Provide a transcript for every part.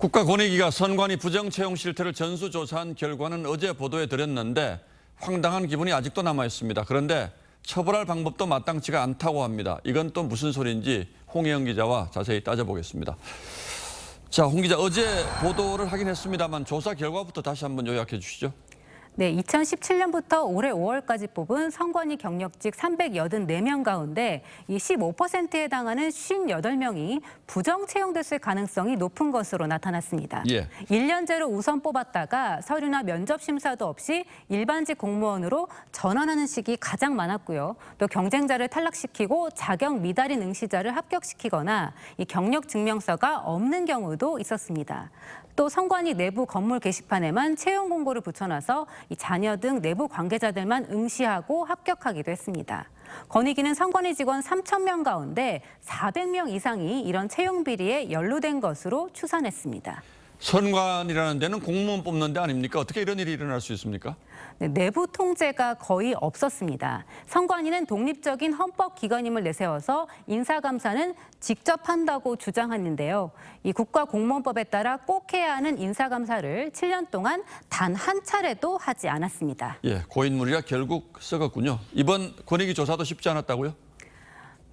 국가권익위가 선관위 부정채용 실태를 전수조사한 결과는 어제 보도해 드렸는데 황당한 기분이 아직도 남아있습니다. 그런데 처벌할 방법도 마땅치가 않다고 합니다. 이건 또 무슨 소리인지 홍혜영 기자와 자세히 따져보겠습니다. 자, 홍 기자, 어제 보도를 하긴 했습니다만 조사 결과부터 다시 한번 요약해 주시죠. 네, 2017년부터 올해 5월까지 뽑은 선관위 경력직 384명 가운데 이 15%에 해당하는 58명이 부정 채용됐을 가능성이 높은 것으로 나타났습니다. 예. 1년제로 우선 뽑았다가 서류나 면접 심사도 없이 일반직 공무원으로 전환하는 식이 가장 많았고요. 또 경쟁자를 탈락시키고 자격 미달인 응시자를 합격시키거나 이 경력 증명서가 없는 경우도 있었습니다. 또 선관위 내부 건물 게시판에만 채용 공고를 붙여놔서 이 자녀 등 내부 관계자들만 응시하고 합격하기도 했습니다. 권익위는 선관위 직원 3,000명 가운데 400명 이상이 이런 채용 비리에 연루된 것으로 추산했습니다. 선관이라는 데는 공무원 뽑는 데 아닙니까? 어떻게 이런 일이 일어날 수 있습니까? 네, 내부 통제가 거의 없었습니다. 선관위는 독립적인 헌법기관임을 내세워서 인사감사는 직접 한다고 주장했는데요. 이 국가공무원법에 따라 꼭 해야 하는 인사감사를 7년 동안 단 한 차례도 하지 않았습니다. 예, 고인물이라 결국 썩었군요. 이번 권익위 조사도 쉽지 않았다고요?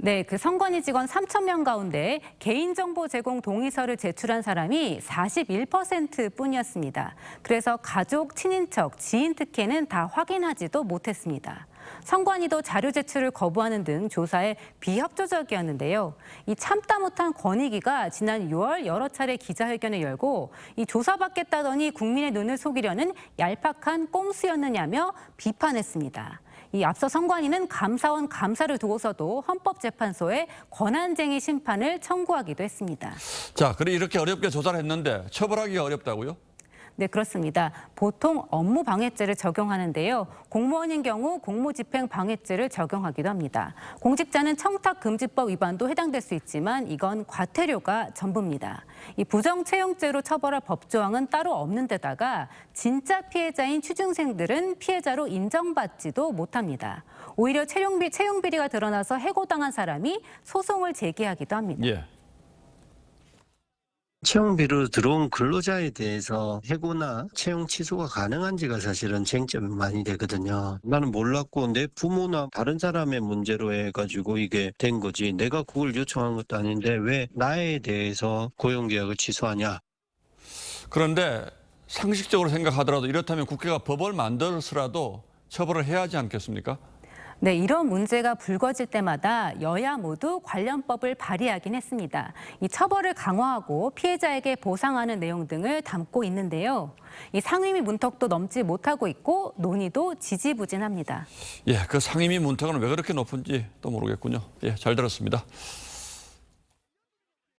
네, 그 선관위 직원 3,000명 가운데 개인정보 제공 동의서를 제출한 사람이 41%뿐이었습니다. 그래서 가족, 친인척, 지인 특혜는 다 확인하지도 못했습니다. 선관위도 자료 제출을 거부하는 등 조사에 비협조적이었는데요. 이 참다 못한 권익위가 지난 6월 여러 차례 기자회견을 열고 이 조사받겠다더니 국민의 눈을 속이려는 얄팍한 꼼수였느냐며 비판했습니다. 이 앞서 선관위는 감사원 감사를 두고서도 헌법재판소에 권한쟁의 심판을 청구하기도 했습니다. 자, 그래 이렇게 어렵게 조사를 했는데 처벌하기가 어렵다고요? 네, 그렇습니다. 보통 업무방해죄를 적용하는데요. 공무원인 경우 공무집행방해죄를 적용하기도 합니다. 공직자는 청탁금지법 위반도 해당될 수 있지만 이건 과태료가 전부입니다. 이 부정채용죄로 처벌할 법조항은 따로 없는 데다가 진짜 피해자인 취준생들은 피해자로 인정받지도 못합니다. 오히려 채용 비리가 드러나서 해고당한 사람이 소송을 제기하기도 합니다. 예. 채용비로 들어온 근로자에 대해서 해고나 채용 취소가 가능한지가 사실은 쟁점이 많이 되거든요. 나는 몰랐고 내 부모나 다른 사람의 문제로 해가지고 이게 된 거지. 내가 그걸 요청한 것도 아닌데 왜 나에 대해서 고용계약을 취소하냐. 그런데 상식적으로 생각하더라도 이렇다면 국회가 법을 만들어서라도 처벌을 해야 하지 않겠습니까? 네, 이런 문제가 불거질 때마다 여야 모두 관련법을 발의하긴 했습니다. 이 처벌을 강화하고 피해자에게 보상하는 내용 등을 담고 있는데요. 이 상임위 문턱도 넘지 못하고 있고 논의도 지지부진합니다. 예, 그 상임위 문턱은 왜 그렇게 높은지 또 모르겠군요. 예, 잘 들었습니다.